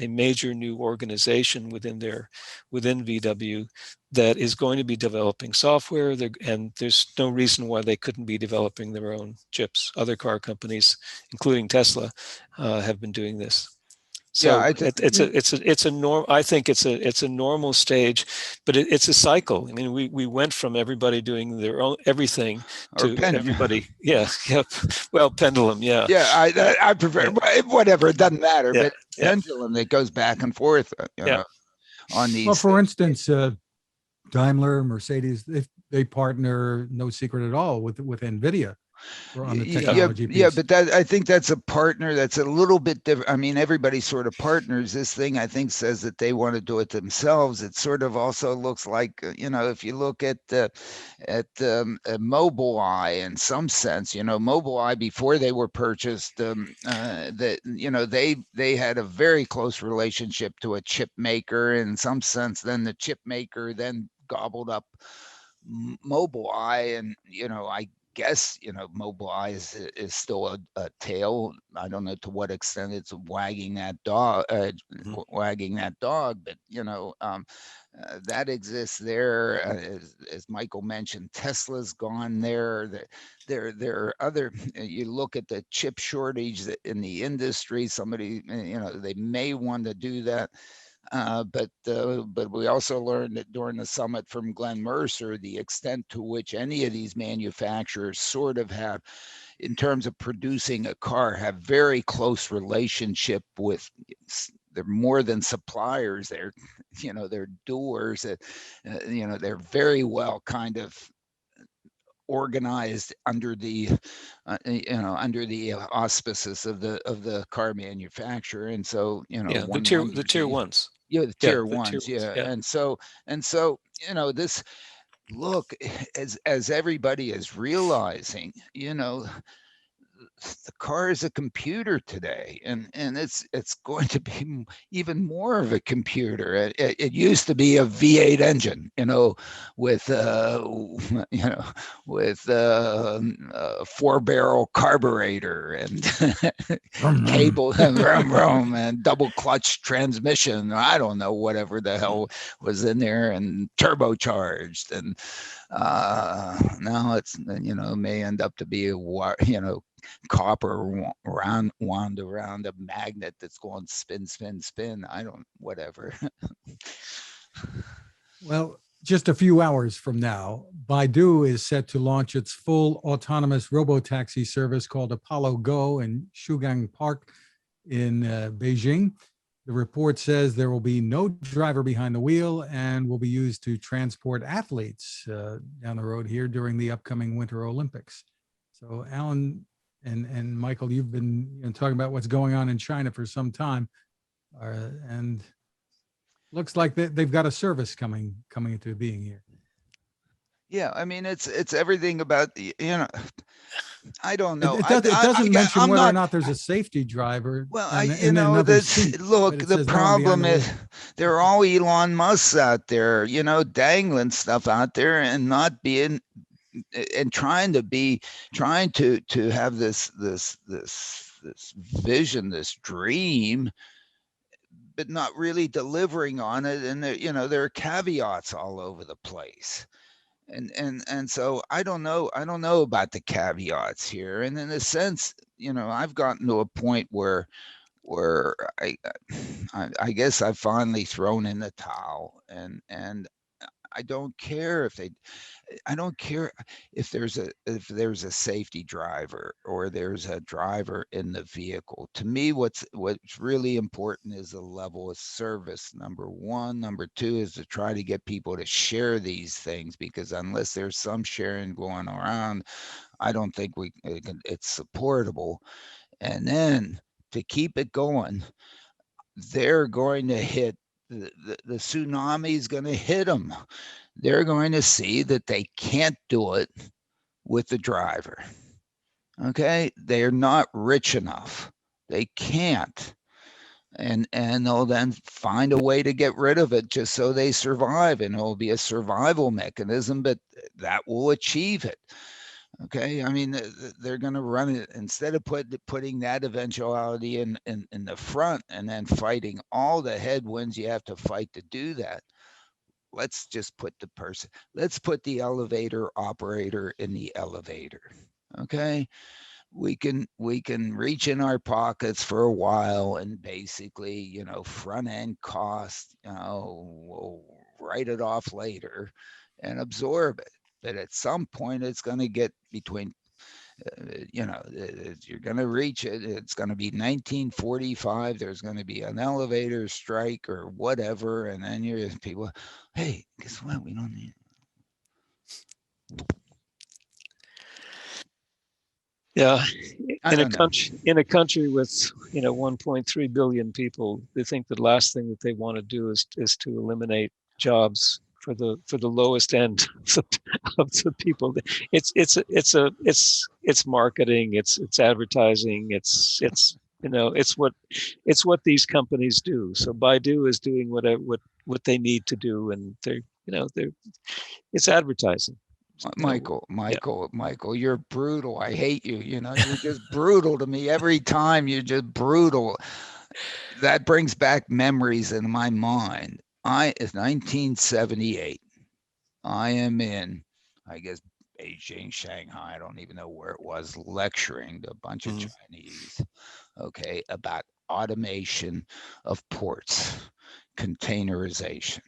major new organization within VW that is going to be developing software, and there's no reason why they couldn't be developing their own chips. Other car companies, including Tesla, have been doing this. So Yeah, I think it's a normal stage, but it's a cycle. I mean, we went from everybody doing their own everything to everybody. Yeah, yep. Well, pendulum. Yeah. Yeah, I prefer whatever. It doesn't matter. Yeah, But pendulum that goes back and forth. On these. Well, for instance, Daimler, Mercedes, they partner, no secret at all, with NVIDIA on the Yeah, technology yeah, piece. but that, I think that's a partner that's a little bit different. I mean, everybody sort of partners. This thing, I think, says that they want to do it themselves. It sort of also looks like, if you look at Mobileye in some sense, Mobileye before they were purchased, that they had a very close relationship to a chip maker. In some sense, then the chip maker then gobbled up Mobileye, and I guess Mobileye is still a tail. I don't know to what extent it's wagging that dog, but that exists there. As Michael mentioned, Tesla's gone there. There are other. You look at the chip shortage in the industry. Somebody, they may want to do that. But we also learned that during the summit from Glenn Mercer, the extent to which any of these manufacturers sort of have, in terms of producing a car, have very close relationship with. They're more than suppliers. They're doers. They're very well kind of organized under the auspices of the car manufacturer, and so Yeah, one the wonders, tier ones. yeah, the Yeah, tier the tier ones, ones. yeah. Yeah. And so this, look, as everybody is realizing, the car is a computer today, and it's going to be even more of a computer. It used to be a V8 engine, with with a 4-barrel carburetor and cable and vroom, vroom, and double clutch transmission. I don't know, whatever the hell was in there, and turbocharged. And now it's may end up to be a copper wound around a magnet that's going spin, spin, spin. I don't, whatever. Well, just a few hours from now, Baidu is set to launch its full autonomous robotaxi service called Apollo Go in Shugang Park in Beijing. The report says there will be no driver behind the wheel and will be used to transport athletes down the road here during the upcoming Winter Olympics. So, Alan and Michael, you've been talking about what's going on in China for some time, and looks like they've got a service coming into being here. Yeah, I mean, it's everything about the, I don't know. It doesn't mention I'm whether or not. not there's a safety driver Well, in another seat. look, But it the says no one behind problem the is wheel. there are all Elon Musks out there, dangling stuff out there and not being, and trying to have this vision, this dream, but not really delivering on it. And there are caveats all over the place. And so I don't know about the caveats here. And in a sense, I've gotten to a point where I guess I've finally thrown in the towel, and I don't care I don't care if there's a safety driver or there's a driver in the vehicle. To me, what's really important is the level of service. Number one. Number two is to try to get people to share these things, because unless there's some sharing going around, I don't think it's supportable. And then to keep it going, they're going to hit the tsunami is going to hit them. They're going to see that they can't do it with the driver. Okay, they're not rich enough. They can't. And they'll then find a way to get rid of it just so they survive, and it'll be a survival mechanism, but that will achieve it. Okay, I mean, they're going to run it instead of putting that eventuality in the front and then fighting all the headwinds you have to fight to do that. Let's just put let's put the elevator operator in the elevator. Okay, we can reach in our pockets for a while and basically, front end cost, we'll write it off later and absorb it. But at some point, it's going to get between, you're going to reach it. It's going to be 1945. There's going to be an elevator strike or whatever. And then you're people, hey, guess what? We don't need. Yeah, I don't know. in a country with 1.3 billion people, they think the last thing that they want to do is to eliminate jobs for the lowest end of the people. It's marketing, it's advertising, it's what these companies do. So Baidu is doing what they need to do, and they're it's advertising. Yeah. Michael, you're brutal. I hate you. You're just brutal to me every time. You're just brutal. That brings back memories in my mind. It's 1978. I am in, I guess, Beijing, Shanghai. I don't even know where it was, lecturing to a bunch of Chinese, okay, about automation of ports, containerization,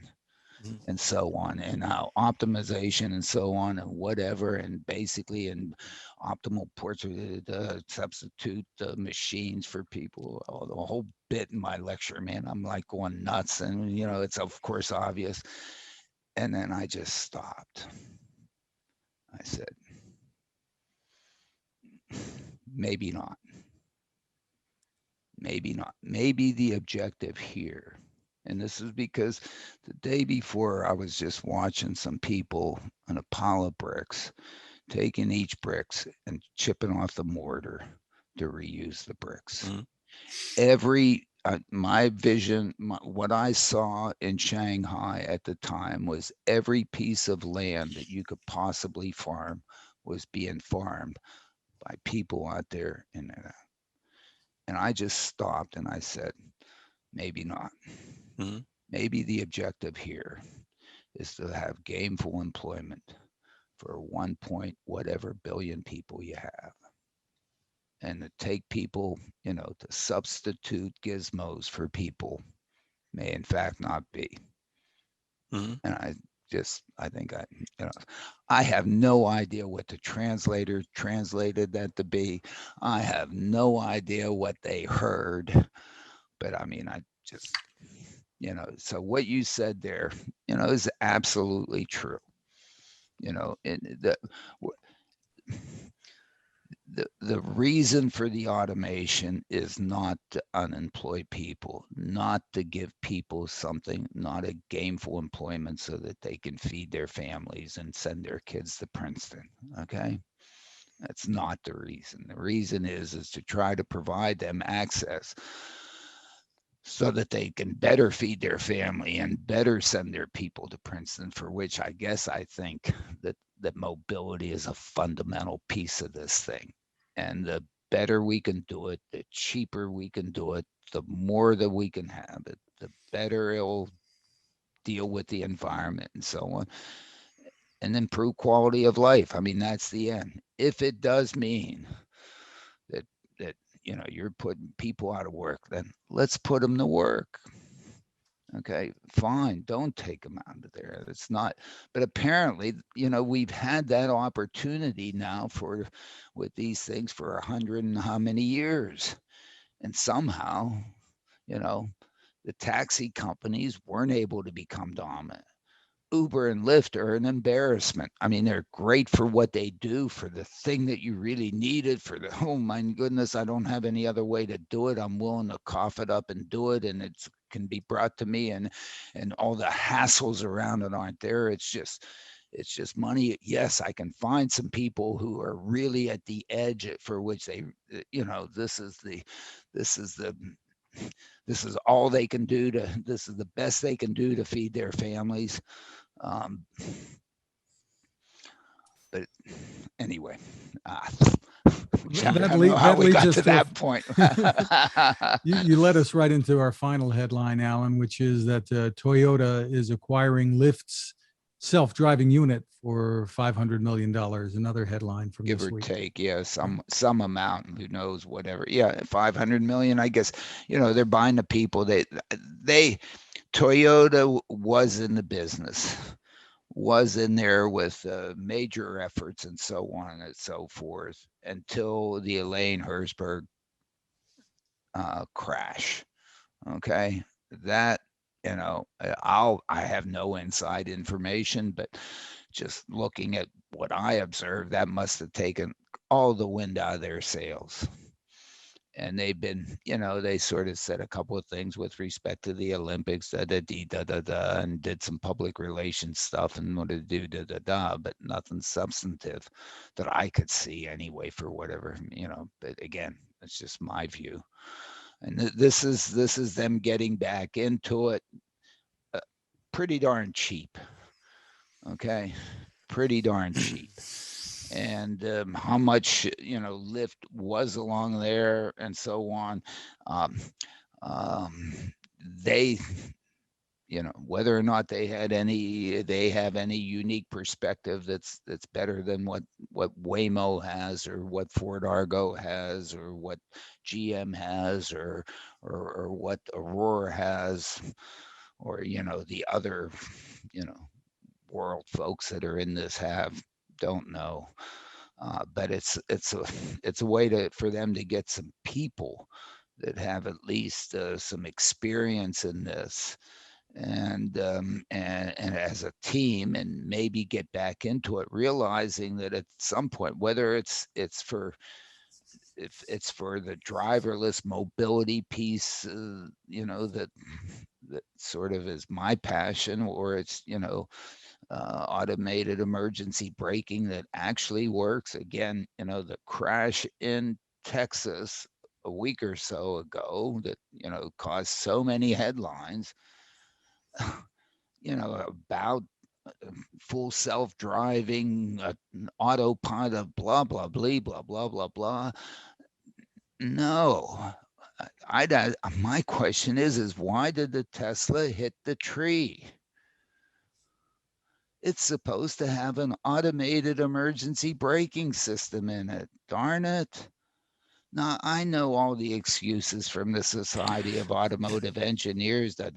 and so on, and how optimization and so on, and whatever, and basically, and optimal ports substitute the machines for people. The whole bit in my lecture, man, I'm like going nuts, and it's of course obvious. And then I just stopped. I said, maybe not. Maybe not. Maybe the objective here, and this is because the day before I was just watching some people on a pile of bricks, taking each bricks and chipping off the mortar to reuse the bricks. My vision, what I saw in Shanghai at the time was every piece of land that you could possibly farm was being farmed by people out there and I just stopped and I said, maybe not. Maybe the objective here is to have gainful employment for 1 point whatever billion people you have. And to take people, to substitute gizmos for people may in fact not be. And I think I have no idea what the translator translated that to be. I have no idea what they heard, but I mean, I just, so what you said there, is absolutely true. And the reason for the automation is not to unemploy people, not to give people something, not a gainful employment so that they can feed their families and send their kids to Princeton. Okay. That's not the reason. The reason is to try to provide them access so that they can better feed their family and better send their people to Princeton, for which I guess I think that mobility is a fundamental piece of this thing. And the better we can do it, the cheaper we can do it, the more that we can have it, the better it'll deal with the environment and so on, and improve quality of life. I mean, that's the end. If it does mean that you're putting people out of work, then let's put them to work. Okay, fine. Don't take them out of there. It's not, but apparently, we've had that opportunity now with these things for 100 and how many years. And somehow, the taxi companies weren't able to become dominant. Uber and Lyft are an embarrassment. I mean, they're great for what they do, for the thing that you really needed, oh my goodness, I don't have any other way to do it. I'm willing to cough it up and do it, and it can be brought to me, and all the hassles around it aren't there. It's just money. Yes, I can find some people who are really at the edge for which they, this is all they can do this is the best they can do to feed their families. But anyway, That leads us to that point. You led us right into our final headline, Alan, which is that Toyota is acquiring Lyft's self-driving unit for $500 million. Another headline from Give this or week. take, yeah, some amount, who knows, whatever. Yeah, 500 million, I guess. They're buying the people. Toyota was in the business, was in there with major efforts and so on and so forth until the Elaine Herzberg crash. Okay, that I have no inside information, but just looking at what I observed, that must have taken all the wind out of their sails. And they've been, they sort of said a couple of things with respect to the Olympics, and did some public relations stuff and wanted to do but nothing substantive that I could see anyway for whatever, but again, it's just my view. And this is them getting back into it pretty darn cheap. Okay. Pretty darn cheap. And how much Lyft was along there and so on. They, whether or not they have any unique perspective that's better than what Waymo has, or what Ford Argo has, or what GM has, or what Aurora has, or the other world folks that are in this don't know. But it's a way for them to get some people that have at least some experience in this, and as a team, and maybe get back into it, realizing that at some point, whether it's for the driverless mobility piece, that sort of is my passion, or it's automated emergency braking that actually works. Again, the crash in Texas a week or so ago that caused so many headlines, about full self-driving, autopilot, blah blah blah blah blah blah blah. No, my question is why did the Tesla hit the tree? It's supposed to have an automated emergency braking system in it. Darn it. Now, I know all the excuses from the Society of Automotive Engineers, but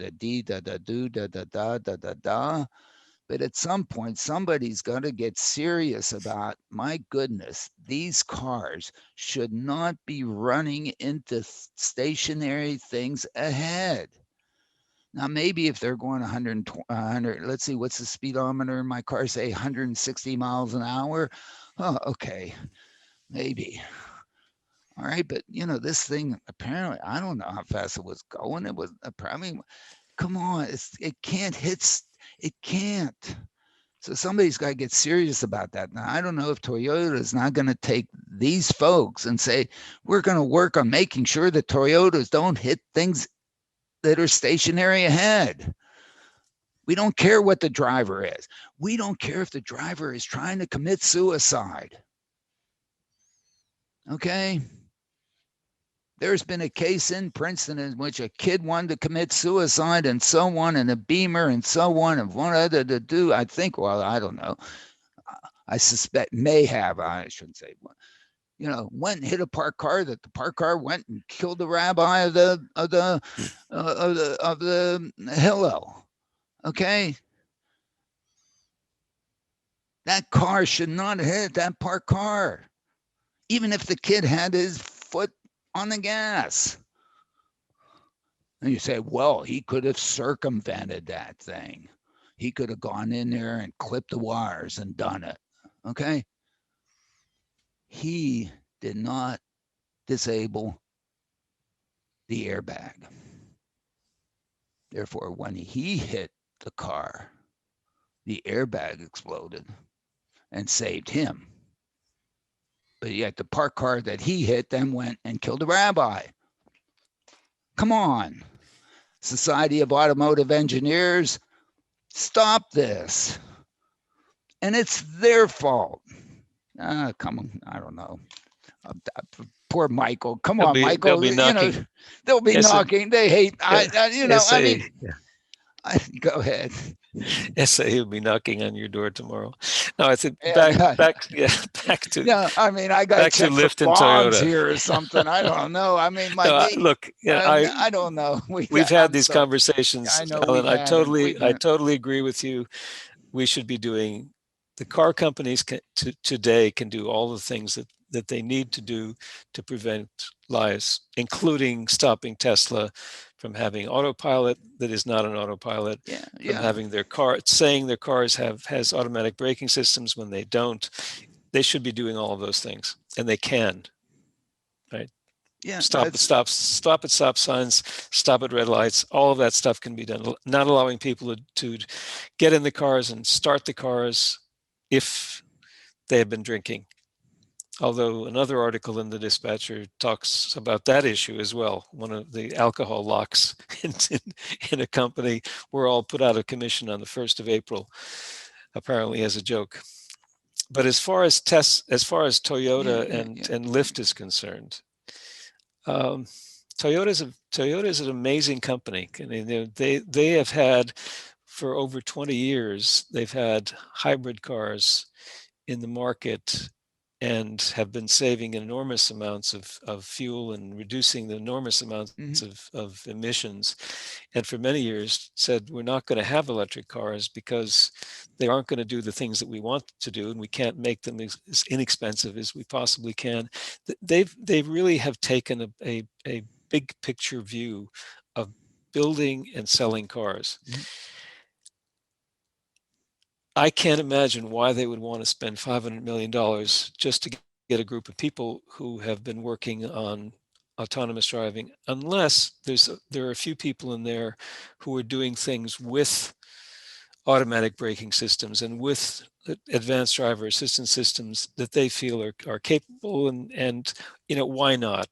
at some point, somebody's going to get serious about, my goodness, these cars should not be running into stationary things ahead. Now, maybe if they're going 100, let's see, what's the speedometer in my car say, 160 miles an hour? Oh, okay, maybe. All right, but this thing, apparently, I don't know how fast it was going. It was, I mean, come on, it can't hit, it can't. So somebody's got to get serious about that. Now, I don't know if Toyota is not going to take these folks and say, we're going to work on making sure that Toyotas don't hit things that are stationary ahead. We don't care what the driver is. We don't care if the driver is trying to commit suicide. Okay? There's been a case in Princeton in which a kid wanted to commit suicide and so on, and a Beamer and so on, and wanted to do, I think, well, I don't know. I suspect may have, I shouldn't say, went and hit a parked car, that the parked car went and killed the rabbi of the Hillel. Okay? That car should not have hit that parked car, even if the kid had his foot on the gas. And you say, well, he could have circumvented that thing. He could have gone in there and clipped the wires and done it. Okay? He did not disable the airbag. Therefore, when he hit the car, the airbag exploded and saved him. But yet the parked car that he hit then went and killed the rabbi. Come on. Society of Automotive Engineers, stop this. And it's their fault. Come on, I don't know. Poor Michael. Come on, Michael. They'll be knocking. They'll be knocking. They hate, go ahead. SA will be knocking on your door tomorrow. No, I think back to. Yeah, I mean, I got to check Lyft for and bonds Toyota here or something. I don't know. I mean, look, I don't know. We've had these conversations, I know, Alan. I totally agree with you. We should be doing. The car companies today can do all the things that they need to do to prevent lives, including stopping Tesla from having autopilot that is not an autopilot, from having their car, saying their cars has automatic braking systems when they don't. They should be doing all of those things. and they can, right? Yeah, Stop at stop signs, stop at red lights. All of that stuff can be done. Not allowing people to get in the cars and start the cars if they have been drinking. Although another article in the Dispatcher talks about that issue as well. One of the alcohol locks in a company were all put out of commission on the 1st of April, apparently as a joke. But as far as Toyota and Lyft is concerned, Toyota is an amazing company. They have had for over 20 years, they've had hybrid cars in the market and have been saving enormous amounts of fuel and reducing the enormous amounts of emissions. And for many years said, we're not going to have electric cars because they aren't going to do the things that we want to do, and we can't make them as inexpensive as we possibly can. They really have taken a big picture view of building and selling cars. I can't imagine why they would want to spend $500 million just to get a group of people who have been working on autonomous driving, unless there are a few people in there who are doing things with automatic braking systems and with advanced driver assistance systems that they feel are capable, and why not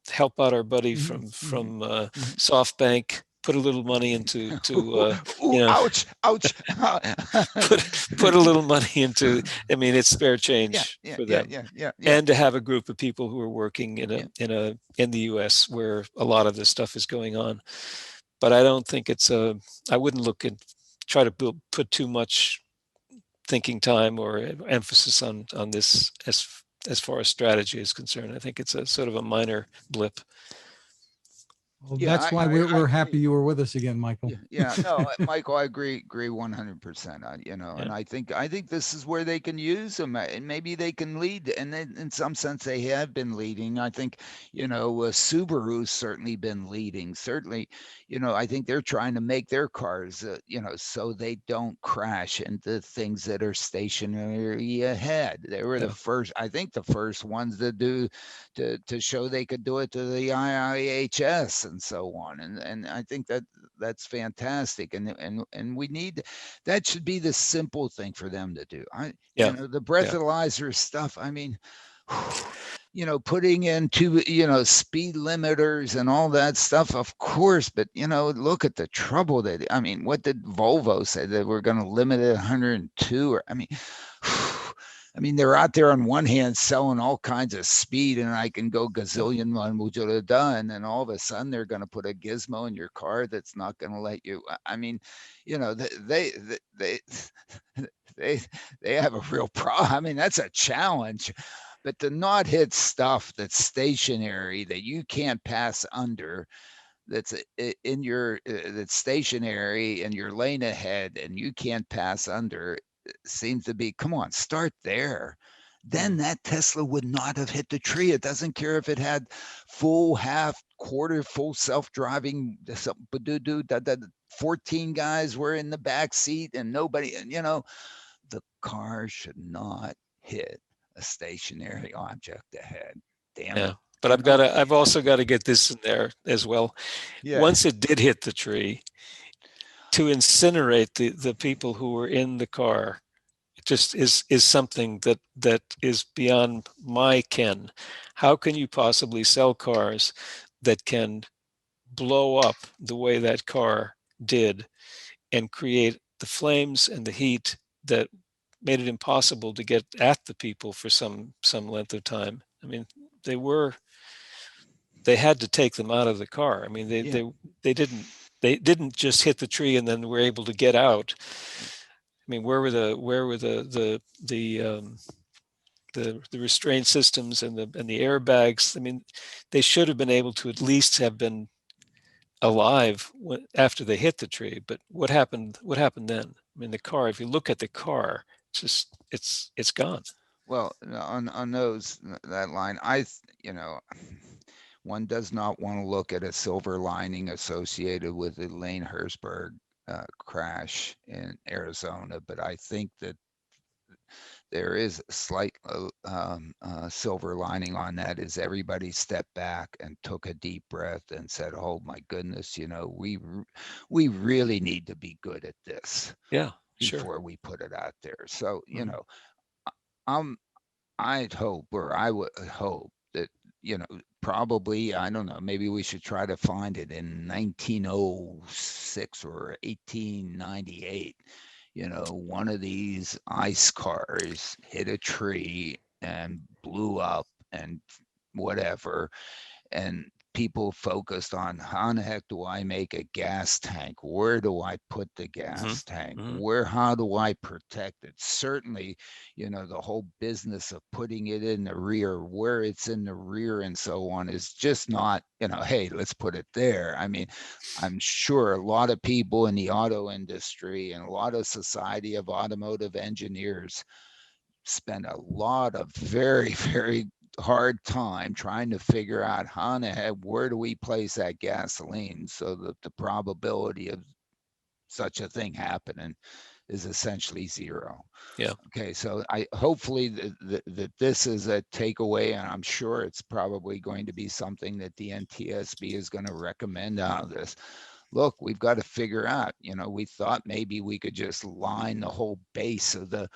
help out our buddy from SoftBank, put a little money into ouch put a little money into, I mean, it's spare change for them. And to have a group of people who are working in the US where a lot of this stuff is going on. But I don't think I wouldn't try to put too much thinking time or emphasis on this as far as strategy is concerned. I think it's a sort of a minor blip. Well, that's why we're happy you were with us again, Michael. No, Michael, I agree 100%. And I think this is where they can use them, and maybe they can lead. And in some sense, they have been leading. I think, Subaru's certainly been leading. Certainly, I think they're trying to make their cars, so they don't crash into things that are stationary ahead. They were the first ones to show they could do it to the IIHS and so on. And I think that's fantastic. And we need, that should be the simple thing for them to do. The breathalyzer stuff, I mean, putting into, speed limiters and all that stuff, of course, but, look at the trouble what did Volvo say, that we're going to limit it 102? I mean, they're out there on one hand selling all kinds of speed, and I can go gazillion and then all of a sudden they're going to put a gizmo in your car that's not going to let you. I mean, they have a real problem. I mean, that's a challenge. But to not hit stuff that's stationary, that you can't pass under, that's stationary in your lane ahead and you can't pass under, seems to be, come on, start there. Then that Tesla would not have hit the tree. It doesn't care if it had full, half, quarter, full self-driving, 14 guys were in the back seat and nobody, the car should not hit a stationary object ahead. Damn it. But I've also got to get this in there as well. Once it did hit the tree, to incinerate the people who were in the car, it just is something that is beyond my ken. How can you possibly sell cars that can blow up the way that car did and create the flames and the heat that made it impossible to get at the people for some length of time? I mean, they had to take them out of the car. I mean, they didn't just hit the tree and then were able to get out. I mean, where were the restraint systems and the airbags? I mean, they should have been able to at least have been alive after they hit the tree. But what happened then? I mean, the car, if you look at the car, it's gone. Well, on that line, one does not want to look at a silver lining associated with the Lane-Hirschberg crash in Arizona, but I think that there is a slight silver lining on that, is everybody stepped back and took a deep breath and said, oh my goodness, we really need to be good at this Yeah, sure. before we put it out there. So, Mhm. I'd hope, or I would hope that, probably, I don't know, maybe we should try to find it in 1906 or 1898. One of these ice cars hit a tree and blew up and whatever. And people focused on, how in the heck do I make a gas tank? Where do I put the gas tank? How do I protect it? Certainly, the whole business of putting it in the rear, where it's in the rear and so on, is just not, hey, let's put it there. I mean, I'm sure a lot of people in the auto industry and a lot of Society of Automotive Engineers spend a lot of very, very hard time trying to figure out, how in the heck, where do we place that gasoline so that the probability of such a thing happening is essentially zero. Yeah. Okay, so I hopefully that this is a takeaway, and I'm sure it's probably going to be something that the NTSB is going to recommend out of this. Look, we've got to figure out, we thought maybe we could just line the whole base of the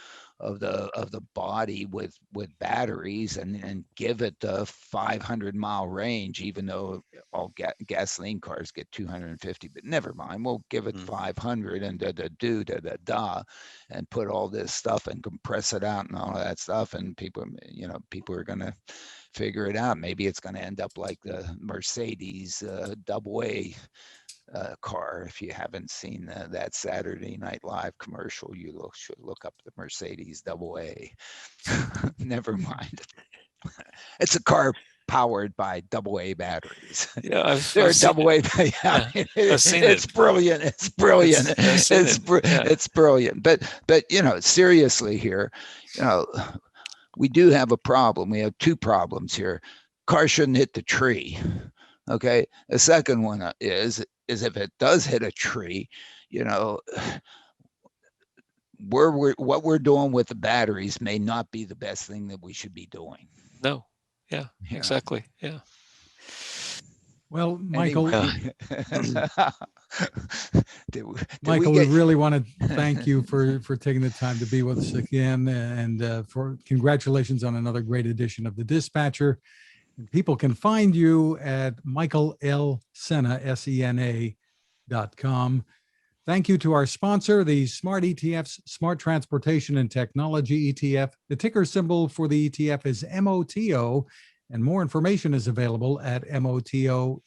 body with batteries and give it the 500-mile range, even though all gasoline cars get 250. But never mind, we'll give it 500 and and put all this stuff and compress it out and all that stuff, and people are going to figure it out. Maybe it's going to end up like the Mercedes AA car. If you haven't seen that Saturday Night Live commercial, you should look up the Mercedes AA. Never mind. It's a car powered by AA batteries. Yeah, they're AA. I've seen it's it. brilliant. It's brilliant. It's brilliant. But seriously here, we do have a problem. We have two problems here. Cars shouldn't hit the tree. Okay. The second one is if it does hit a tree, what we're doing with the batteries may not be the best thing that we should be doing. No. Yeah, exactly. Yeah. Well, Michael, Michael, we really want to thank you for taking the time to be with us again, and for congratulations on another great edition of The Dispatcher. People can find you at Michael L. Sena, SENA.com. Thank you to our sponsor, the Smart ETF's Smart Transportation and Technology ETF. The ticker symbol for the ETF is MOTO, and more information is available at motoetf.com.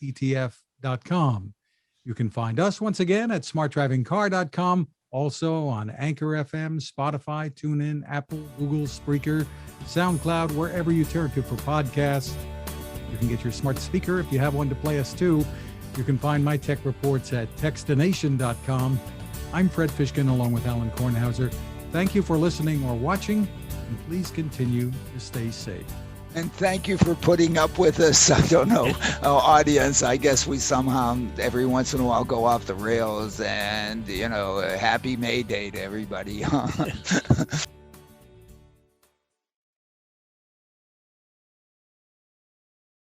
You can find us once again at smartdrivingcar.com, also on Anchor FM, Spotify, TuneIn, Apple, Google, Spreaker, SoundCloud, wherever you turn to for podcasts. You can get your smart speaker if you have one to play us too. You can find my tech reports at textination.com. I'm Fred Fishkin along with Alan Kornhauser. Thank you for listening or watching, and please continue to stay safe. And thank you for putting up with us. I don't know, audience. I guess we somehow every once in a while go off the rails, and happy May Day to everybody.